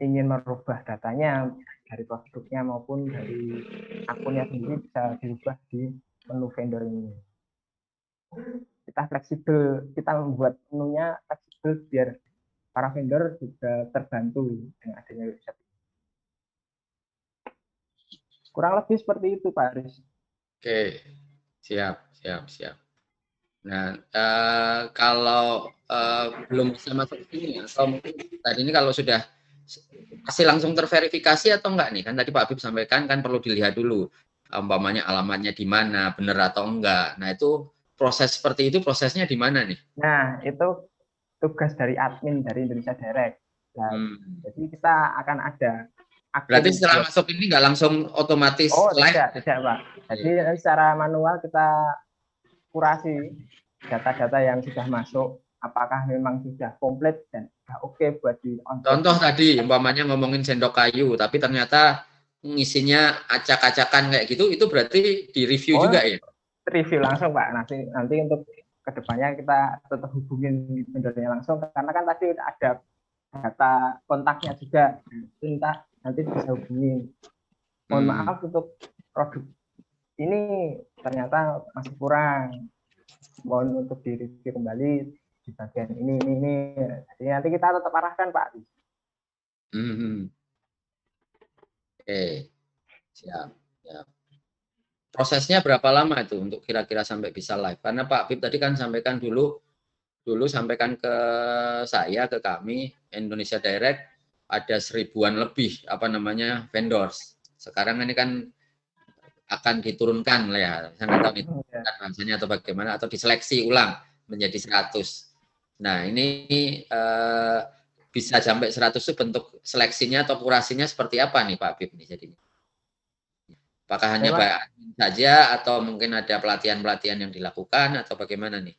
S10: ingin merubah datanya dari produknya maupun dari akunnya sendiri, bisa dirubah di menu vendor ini. Kita fleksibel, kita membuat menunya fleksibel biar para vendor juga terbantu dengan adanya website. Kurang lebih seperti itu, Pak Aris.
S1: Oke, siap. Nah, kalau belum bisa masuk sini, atau mungkin tadi ini kalau sudah masih langsung terverifikasi atau enggak nih? Kan tadi Pak Habib sampaikan kan perlu dilihat dulu, umpamanya alamatnya di mana, benar atau enggak. Nah, itu proses seperti itu, prosesnya di mana nih?
S10: Nah, itu tugas dari admin dari Indonesia Direct. Nah, jadi kita akan ada.
S1: Berarti setelah masuk ini nggak langsung otomatis live?
S10: Tidak, Pak. Jadi secara manual kita kurasi data-data yang sudah masuk, apakah memang sudah komplit dan sudah oke buat di on.
S1: Contoh tadi, umpamanya ngomongin sendok kayu, tapi ternyata ngisinya acak-acakan kayak gitu, itu berarti di-review juga ya?
S10: Review langsung, Pak. Nanti untuk kedepannya kita tetap hubungin vendornya langsung, karena kan tadi udah ada data kontaknya juga. Nanti bisa hubungi. Mohon maaf untuk produk ini ternyata masih kurang. Mohon untuk direview kembali di bagian ini. Jadi nanti kita tetap arahkan, Pak.
S1: Oke, siap. Prosesnya berapa lama itu untuk kira-kira sampai bisa live? Karena Pak Habib tadi kan sampaikan dulu sampaikan ke saya, ke kami Indonesia Direct, ada 1000-an lebih vendors. Sekarang ini kan akan diturunkan lah ya, saya nggak tahu itu bahasanya atau bagaimana, atau diseleksi ulang menjadi 100. Nah, ini bisa sampai 100 itu bentuk seleksinya atau kurasinya seperti apa nih Pak Habib nih jadinya? Apakah hanya by admin saja atau mungkin ada pelatihan-pelatihan yang dilakukan atau bagaimana nih?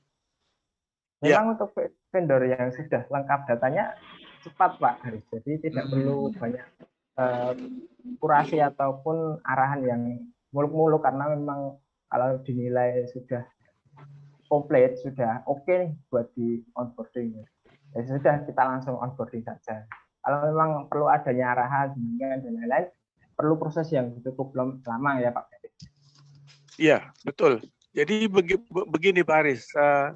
S10: Memang untuk vendor yang sudah lengkap datanya cepat, Pak. Jadi tidak perlu banyak kurasi ataupun arahan yang muluk-muluk, karena memang kalau dinilai sudah komplit, sudah oke nih buat di onboarding. Ya sudah, kita langsung onboarding saja. Kalau memang perlu adanya arahan, bimbingan dan lain-lain, perlu proses yang cukup lama ya, Pak.
S2: Iya, betul. Jadi begini Pak Aris,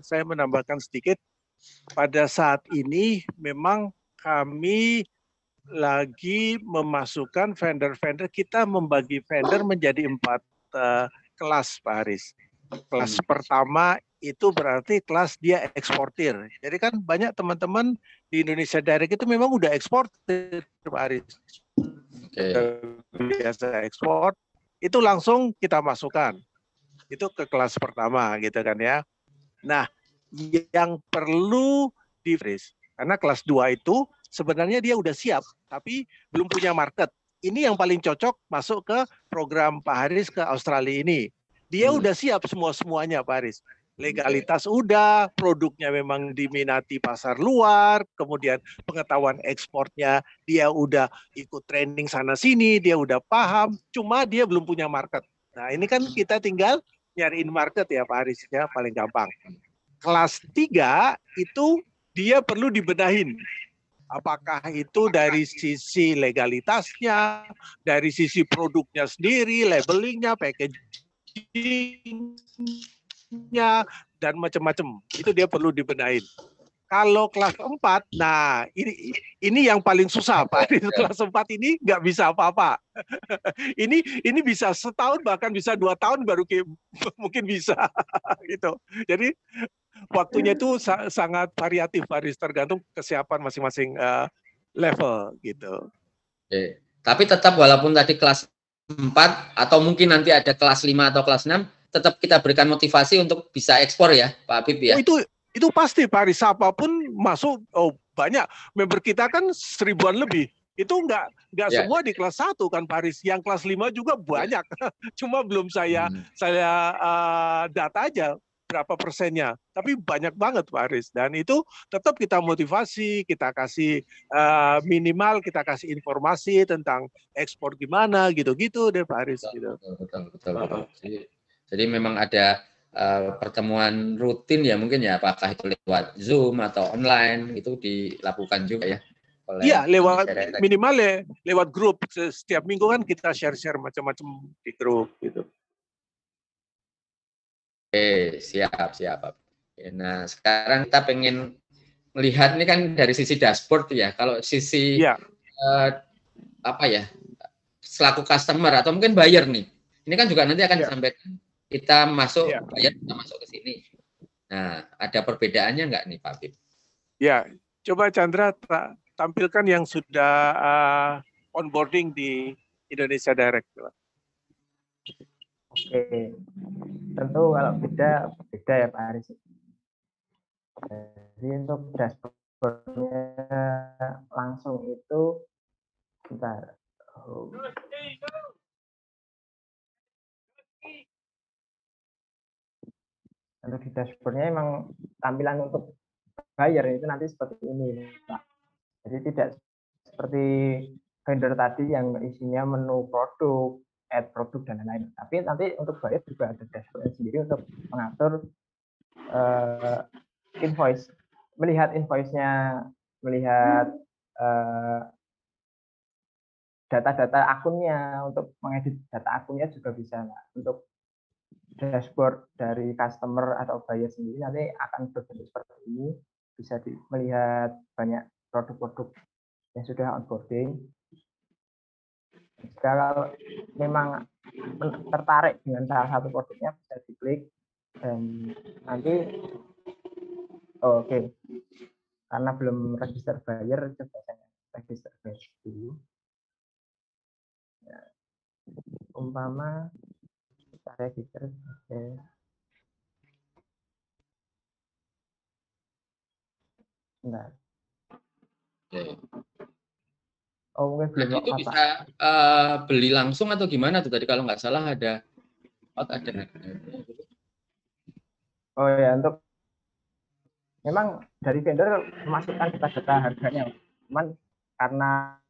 S2: saya menambahkan sedikit. Pada saat ini memang kami lagi memasukkan vendor-vendor, kita membagi vendor menjadi 4 kelas, Pak Aris. Kelas pertama itu berarti kelas dia eksportir. Jadi kan banyak teman-teman di Indonesia Direct itu memang udah eksportir, Pak Aris. Biasa ekspor, itu langsung kita masukkan. Itu ke kelas pertama gitu kan ya. Nah, yang perlu di-freeze, karena kelas 2 itu sebenarnya dia udah siap, tapi belum punya market. Ini yang paling cocok masuk ke program Pak Haris ke Australia ini. Dia udah siap semuanya Pak Haris. Legalitas udah, produknya memang diminati pasar luar, kemudian pengetahuan ekspornya dia udah ikut training sana sini, dia udah paham, cuma dia belum punya market. Nah, ini kan kita tinggal nyariin market ya Pak Haris ya, paling gampang. Kelas 3 itu dia perlu dibenahin. Apakah itu dari sisi legalitasnya, dari sisi produknya sendiri, labelingnya, packagingnya, dan macam-macam. Itu dia perlu dibenahin. Kalau kelas 4, nah ini yang paling susah Pak. Kelas 4 ini nggak bisa apa-apa. Ini bisa setahun, bahkan bisa 2 tahun baru mungkin bisa. Gitu. Jadi waktunya itu sangat variatif, Paris, tergantung kesiapan masing-masing level gitu.
S1: Oke. Tapi tetap walaupun tadi kelas 4 atau mungkin nanti ada kelas 5 atau kelas 6, tetap kita berikan motivasi untuk bisa ekspor ya, Pak Habib ya.
S2: Itu pasti Paris, apapun masuk, banyak member kita kan 1000-an lebih. Itu nggak semua di kelas 1 kan Pak Haris. Yang kelas 5 juga banyak. Cuma belum saya data aja berapa persennya. Tapi banyak banget Pak Haris. Dan itu tetap kita motivasi, kita kasih minimal, kita kasih informasi tentang ekspor gimana gitu-gitu deh Pak Haris.
S1: Betul. Jadi memang ada pertemuan rutin ya mungkin ya, apakah itu lewat Zoom atau online, itu dilakukan juga ya?
S2: Iya, minimal lewat grup. Setiap minggu kan kita share-share macam-macam di grup gitu.
S1: Oke, siap. Nah, sekarang kita pengen melihat ini kan dari sisi dashboard ya. Kalau sisi selaku customer atau mungkin buyer nih. Ini kan juga nanti akan disampaikan kita masuk buyer, kita masuk ke sini. Nah, ada perbedaannya nggak nih Pak Bib?
S2: Ya, coba Chandra tampilkan yang sudah onboarding di Indonesia Direct.
S10: Oke, tentu kalau beda ya Pak Haris. Jadi untuk dashboardnya langsung itu, bentar. Untuk di dashboardnya emang tampilan untuk buyer itu nanti seperti ini, Pak. Jadi tidak seperti vendor tadi yang isinya menu produk, add produk dan lain-lain. Tapi nanti untuk buyer juga ada dashboard sendiri untuk mengatur invoice, melihat invoice-nya, melihat data-data akunnya, untuk mengedit data akunnya juga bisa. Nah, untuk dashboard dari customer atau buyer sendiri nanti akan berbentuk seperti ini, bisa melihat banyak produk-produk yang sudah onboarding. Kalau memang tertarik dengan salah satu produknya bisa diklik dan nanti karena belum register buyer, coba saya register buyer dulu. Ya, umpama kita register sebagai mungkin belum.
S1: Itu bisa beli langsung atau gimana tuh tadi kalau nggak salah ada.
S10: Oh ya, untuk memang dari vendor memasukkan data-data harganya, cuman karena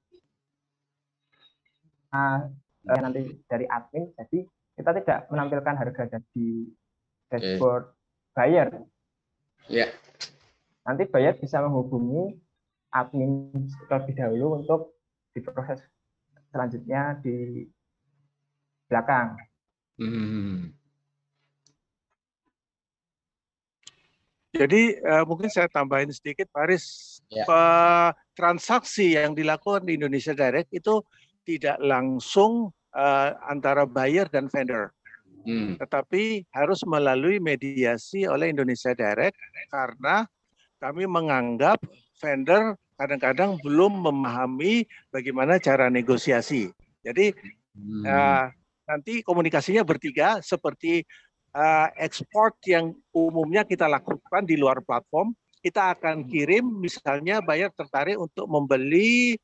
S10: nanti dari admin, jadi kita tidak menampilkan harga di dashboard buyer.
S1: Yeah.
S10: Nanti buyer bisa menghubungi admin terlebih dahulu untuk diproses selanjutnya di belakang.
S2: Jadi mungkin saya tambahin sedikit, Pak Haris. Transaksi yang dilakukan di Indonesia Direct itu tidak langsung antara buyer dan vendor, tetapi harus melalui mediasi oleh Indonesia Direct karena kami menganggap vendor kadang-kadang belum memahami bagaimana cara negosiasi. Jadi nanti komunikasinya bertiga seperti ekspor yang umumnya kita lakukan di luar platform. Kita akan kirim, misalnya buyer tertarik untuk membeli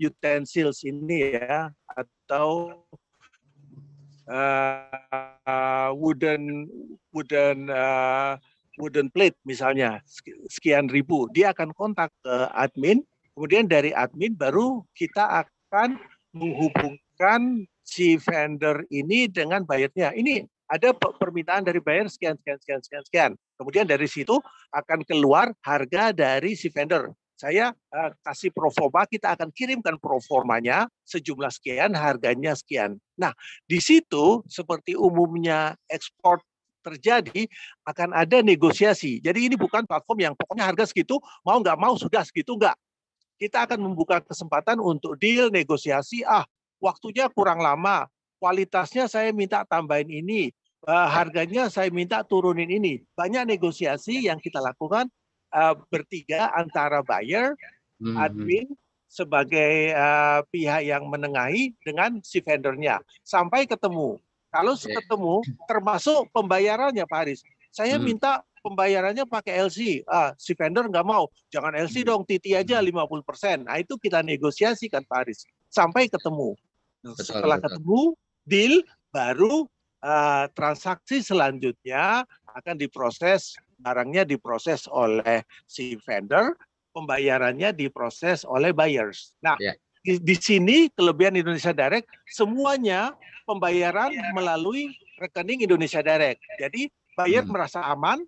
S2: utensils ini ya, atau wooden plate misalnya sekian ribu, dia akan kontak ke admin, kemudian dari admin baru kita akan menghubungkan si vendor ini dengan buyernya. Ini ada permintaan dari buyer sekian. Kemudian dari situ akan keluar harga dari si vendor. Saya kasih proforma, kita akan kirimkan proformanya sejumlah sekian, harganya sekian. Nah, di situ seperti umumnya ekspor terjadi akan ada negosiasi. Jadi ini bukan platform yang pokoknya harga segitu, mau nggak mau sudah segitu, nggak. Kita akan membuka kesempatan untuk deal, negosiasi, waktunya kurang lama, kualitasnya saya minta tambahin ini, harganya saya minta turunin ini. Banyak negosiasi yang kita lakukan bertiga antara buyer, admin, sebagai pihak yang menengahi dengan si vendornya. Sampai ketemu. Kalau ketemu, termasuk pembayarannya Pak Haris. Saya minta pembayarannya pakai LC. Si vendor nggak mau, jangan LC dong, TT aja 50%. Nah, itu kita negosiasikan Pak Aris sampai ketemu. Setelah ketemu, deal, baru transaksi selanjutnya akan diproses, barangnya diproses oleh si vendor, pembayarannya diproses oleh buyers. Nah, di sini kelebihan Indonesia Direct, semuanya pembayaran melalui rekening Indonesia Direct. Jadi buyer merasa aman,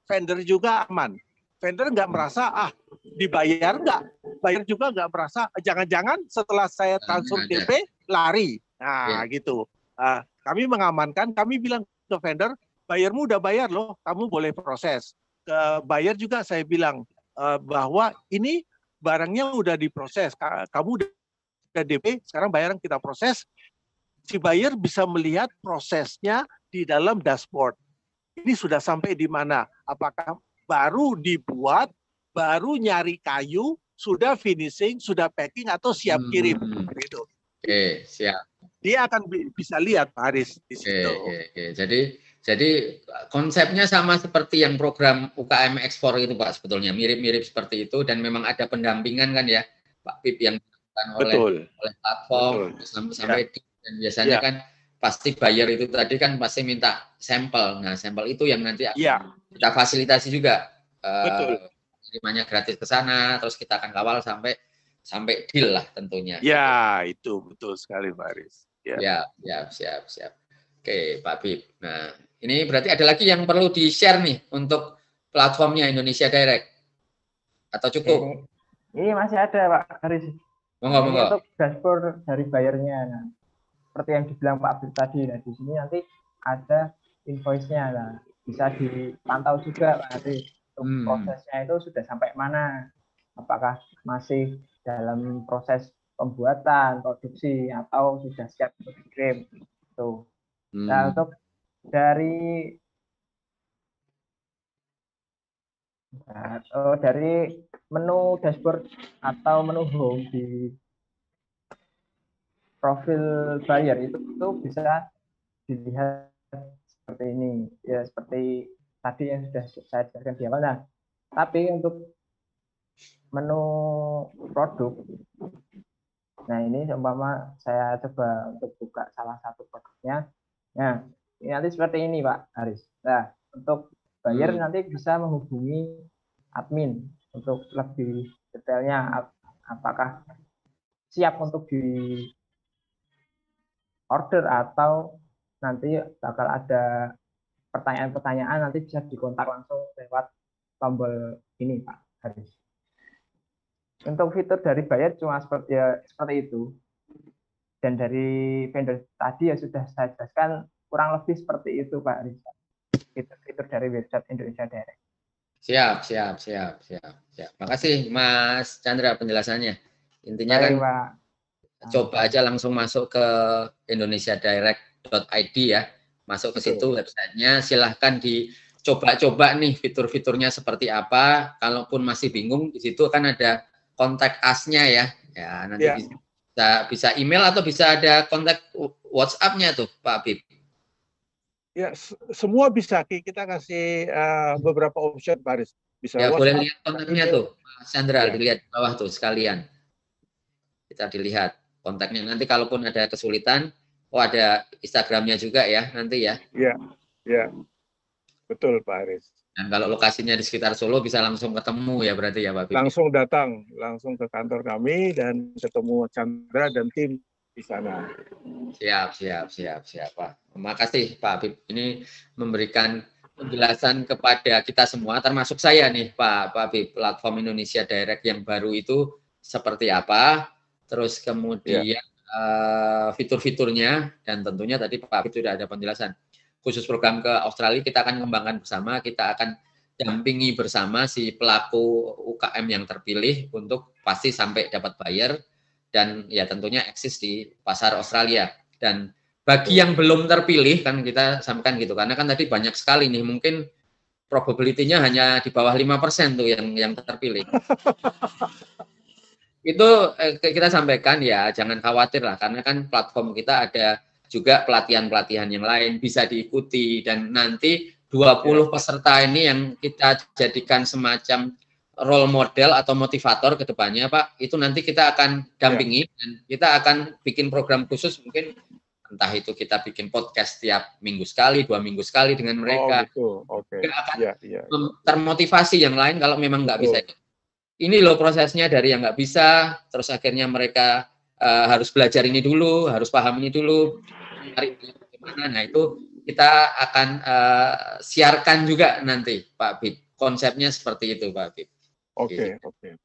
S2: vendor juga aman. Vendor nggak merasa dibayar nggak, buyer juga nggak merasa jangan-jangan setelah saya transfer DP lari. Nah gitu. Kami mengamankan, kami bilang ke vendor, bayarmu udah bayar loh, kamu boleh proses. Ke buyer juga saya bilang bahwa ini barangnya udah diproses, kamu udah DP, sekarang bayaran kita proses. Si buyer bisa melihat prosesnya di dalam dashboard. Ini sudah sampai di mana? Apakah baru dibuat, baru nyari kayu, sudah finishing, sudah packing atau siap kirim? Gitu.
S1: Oke, siap.
S2: Dia akan bisa lihat Pak Haris di situ.
S1: Oke. Jadi konsepnya sama seperti yang program UKM ekspor itu Pak, sebetulnya mirip-mirip seperti itu, dan memang ada pendampingan kan ya Pak Pip yang dilakukan oleh platform sampai dan biasanya kan pasti buyer itu tadi kan pasti minta sampel. Nah, sampel itu yang nanti kita fasilitasi juga. Kirimanya gratis ke sana, terus kita akan kawal sampai deal lah tentunya.
S2: Ya, itu betul sekali Pak Aris.
S1: Siap. Oke, Pak Bib. Nah, ini berarti ada lagi yang perlu di-share nih untuk platformnya Indonesia Direct. Atau cukup?
S10: Ini masih ada Pak Aris.
S1: Monggo.
S10: Untuk dashboard dari bayarnya. Nah, seperti yang dibilang Pak Bib tadi, nah di sini nanti ada invoice-nya. Nah, bisa dipantau juga Pak Aris. Untuk prosesnya itu sudah sampai mana? Apakah masih dalam proses pembuatan, produksi, atau sudah siap untuk dikirim? Tuh. Nah, untuk dari menu dashboard atau menu home di profil buyer itu bisa dilihat seperti ini, ya seperti tadi yang sudah saya jelaskan di awal. Nah, tapi untuk menu produk, nah ini umpama saya coba untuk buka salah satu produknya. Nah, ini nanti seperti ini Pak Haris. Nah, untuk buyer nanti bisa menghubungi admin untuk lebih detailnya, apakah siap untuk di order atau nanti bakal ada pertanyaan-pertanyaan, nanti bisa dikontak langsung lewat tombol ini Pak Haris. Untuk fitur dari buyer cuma seperti itu. Dan dari vendor tadi ya sudah saya jelaskan kurang lebih seperti itu Pak Haris. Fitur dari website Indonesia Direct.
S1: Siap. Makasih Mas Chandra penjelasannya. Intinya kan Pak, coba aja langsung masuk ke indonesiadirect.id ya. Masuk ke situ websitenya, silahkan dicoba-coba nih fitur-fiturnya seperti apa. Kalaupun masih bingung, di situ kan ada kontak us-nya ya. Ya, nanti bisa email atau bisa ada kontak WhatsApp-nya tuh Pak Bib.
S2: Ya, semua bisa. Kita kasih beberapa option Pak Haris. Bisa
S1: ya, boleh lihat kontaknya tuh Mas Chandra, dilihat di bawah tuh sekalian. Kita dilihat kontaknya. Nanti kalaupun ada kesulitan, ada Instagramnya juga ya nanti ya.
S2: Iya. Betul Pak Haris.
S1: Dan kalau lokasinya di sekitar Solo bisa langsung ketemu ya berarti ya Pak Bib.
S2: Langsung datang, langsung ke kantor kami dan ketemu Chandra dan tim di sana.
S1: Siap Pak. Terima kasih Pak Bib. Ini memberikan penjelasan kepada kita semua, termasuk saya nih Pak Bib. Platform Indonesia Direct yang baru itu seperti apa, terus kemudian fitur-fiturnya, dan tentunya tadi Pak Bib sudah ada penjelasan. Khusus program ke Australia kita akan kembangkan bersama, kita akan dampingi bersama si pelaku UKM yang terpilih untuk pasti sampai dapat buyer dan ya tentunya eksis di pasar Australia. Dan bagi yang belum terpilih kan kita sampaikan gitu, karena kan tadi banyak sekali nih, mungkin probability-nya hanya di bawah 5% tuh yang terpilih. Itu kita sampaikan ya, jangan khawatir lah, karena kan platform kita ada juga pelatihan-pelatihan yang lain bisa diikuti, dan nanti 20 peserta ini yang kita jadikan semacam role model atau motivator ke depannya, Pak. Itu nanti kita akan dampingi dan kita akan bikin program khusus, mungkin entah itu kita bikin podcast tiap minggu sekali, 2 minggu sekali dengan mereka.
S2: Oke.
S1: Akan termotivasi yang lain kalau memang nggak bisa. Ini loh prosesnya dari yang nggak bisa, terus akhirnya mereka harus belajar ini dulu, harus paham ini dulu, cari gimana. Nah itu kita akan siarkan juga nanti, Pak Bib. Konsepnya seperti itu, Pak Bib.
S2: Oke.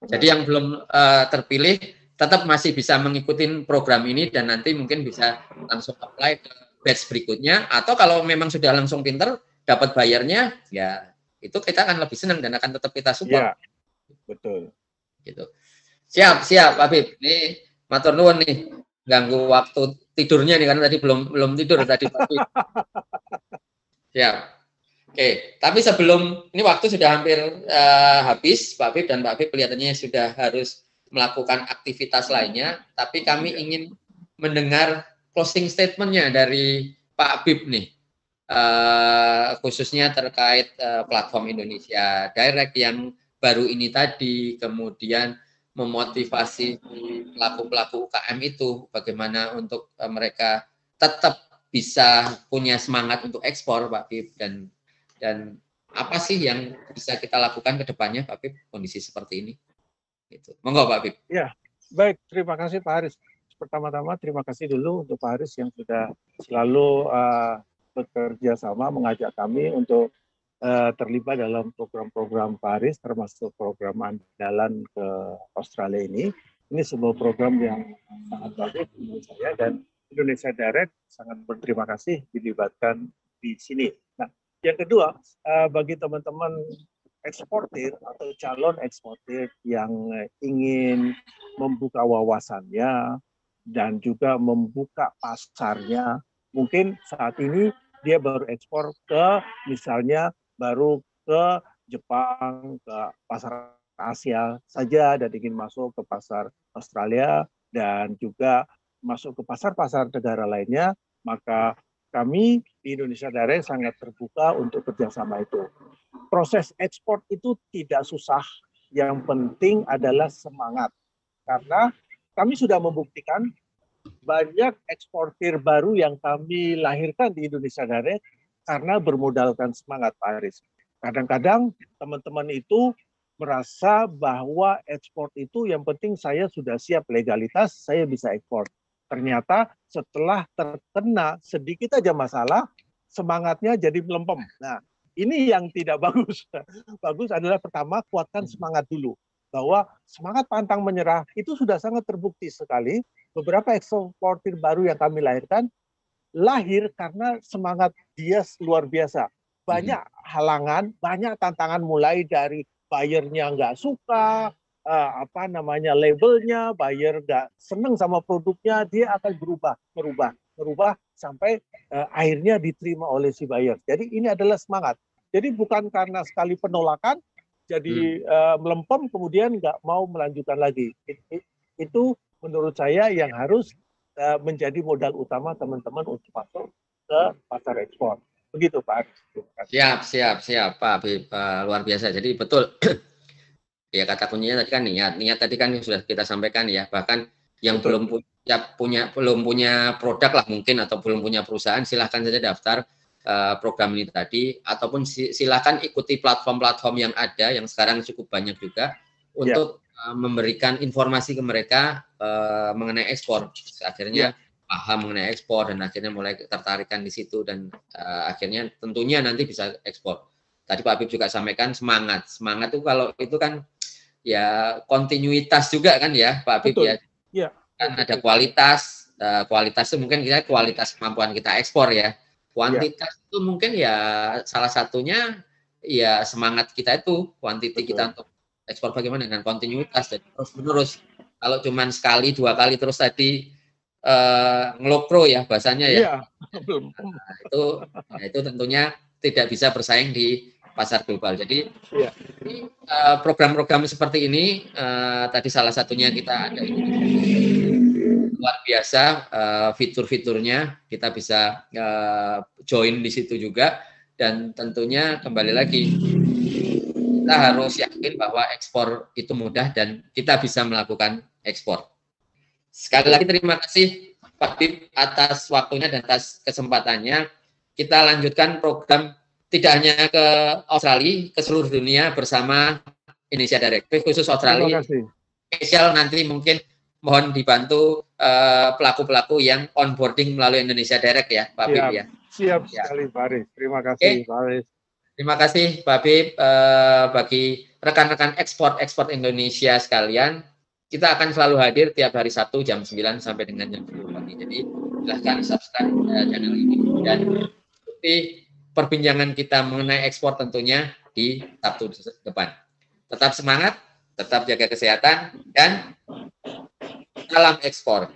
S1: Jadi yang belum terpilih tetap masih bisa mengikuti program ini dan nanti mungkin bisa langsung apply ke batch berikutnya, atau kalau memang sudah langsung pinter dapat bayarnya, ya itu kita akan lebih senang dan akan tetap kita support.
S2: Betul.
S1: Gitu. Siap Pak Bib. Ini matur nuwun nih, ganggu waktu tidurnya nih karena tadi belum tidur tadi Pak Bib. Siap. Oke, tapi sebelum ini waktu sudah hampir habis, Pak Bib, dan Pak Bib kelihatannya sudah harus melakukan aktivitas lainnya, tapi kami ingin mendengar closing statement-nya dari Pak Bib nih, khususnya terkait platform Indonesia Direct yang baru ini tadi, kemudian memotivasi pelaku-pelaku UKM itu, bagaimana untuk mereka tetap bisa punya semangat untuk ekspor, Pak Bib, dan apa sih yang bisa kita lakukan ke depannya, Pak Bib, kondisi seperti ini? Gitu. Monggo, Pak Bib.
S2: Ya, baik. Terima kasih, Pak Haris. Pertama-tama, terima kasih dulu untuk Pak Haris yang sudah selalu bekerja sama, mengajak kami untuk terlibat dalam program-program Pak Haris, termasuk program andalan ke Australia ini. Ini sebuah program yang sangat bagus menurut saya, dan Indonesia Direct sangat berterima kasih dilibatkan di sini. Nah, yang kedua, bagi teman-teman eksportir atau calon eksportir yang ingin membuka wawasannya dan juga membuka pasarnya, mungkin saat ini dia baru ekspor ke, misalnya baru ke Jepang, ke pasar Asia saja, dan ingin masuk ke pasar Australia dan juga masuk ke pasar-pasar negara lainnya, maka kami di Indonesia Direct sangat terbuka untuk kerjasama itu. Proses ekspor itu tidak susah, yang penting adalah semangat. Karena kami sudah membuktikan banyak eksportir baru yang kami lahirkan di Indonesia Direct karena bermodalkan semangat, Pak Haris. Kadang-kadang teman-teman itu merasa bahwa ekspor itu yang penting saya sudah siap legalitas, saya bisa ekspor. Ternyata setelah terkena sedikit aja masalah, semangatnya jadi melempem. Nah, ini yang tidak bagus. Bagus adalah pertama, kuatkan semangat dulu. Bahwa semangat pantang menyerah itu sudah sangat terbukti sekali. Beberapa eksportir baru yang kami lahirkan, lahir karena semangat dia luar biasa. Banyak halangan, banyak tantangan, mulai dari buyernya nggak suka, labelnya, buyer nggak seneng sama produknya, dia akan berubah sampai akhirnya diterima oleh si buyer. Jadi ini adalah semangat. Jadi bukan karena sekali penolakan jadi melempem kemudian nggak mau melanjutkan lagi. Itu menurut saya yang harus menjadi modal utama teman-teman untuk masuk ke pasar ekspor. Begitu, Pak.
S1: Siap Pak Bib, luar biasa. Jadi betul. Ya, kata kuncinya tadi kan niat tadi kan sudah kita sampaikan ya, bahkan yang belum punya produk lah mungkin, atau belum punya perusahaan, silahkan saja daftar program ini tadi, ataupun silahkan ikuti platform-platform yang ada yang sekarang cukup banyak juga untuk memberikan informasi ke mereka mengenai ekspor, akhirnya paham mengenai ekspor dan akhirnya mulai tertarikan di situ, dan akhirnya tentunya nanti bisa ekspor. Tadi Pak Bib juga sampaikan semangat itu, kalau itu kan ya kontinuitas juga kan ya Pak Bib.
S2: Ya.
S1: Kan ada kualitas itu mungkin kita kualitas kemampuan kita ekspor ya. Kuantitas itu mungkin ya salah satunya ya semangat kita itu, kuantiti kita untuk ekspor bagaimana dengan kontinuitas dan terus menerus. Kalau cuman sekali 2 kali terus tadi ngelokro ya bahasanya ya. Itu tentunya tidak bisa bersaing di pasar global. Jadi program-program seperti ini tadi salah satunya kita ada luar biasa, fitur-fiturnya kita bisa join di situ juga, dan tentunya kembali lagi kita harus yakin bahwa ekspor itu mudah dan kita bisa melakukan ekspor. Sekali lagi terima kasih Pak Bib atas waktunya dan atas kesempatannya. Kita lanjutkan program tidak hanya ke Australia, ke seluruh dunia bersama Indonesia Direct. Khusus Australia, spesial nanti mungkin mohon dibantu pelaku-pelaku yang onboarding melalui Indonesia Direct ya, Pak Bib ya.
S2: Siap sekali, Pak Aris. Terima kasih, Pak Aris.
S1: Terima kasih, Pak Bib. Bagi rekan-rekan ekspor Indonesia sekalian, kita akan selalu hadir tiap hari Sabtu jam 9 sampai dengan jam 10 pagi. Jadi silahkan subscribe channel ini dan ikuti perbincangan kita mengenai ekspor tentunya di Sabtu depan. Tetap semangat, tetap jaga kesehatan, dan salam ekspor.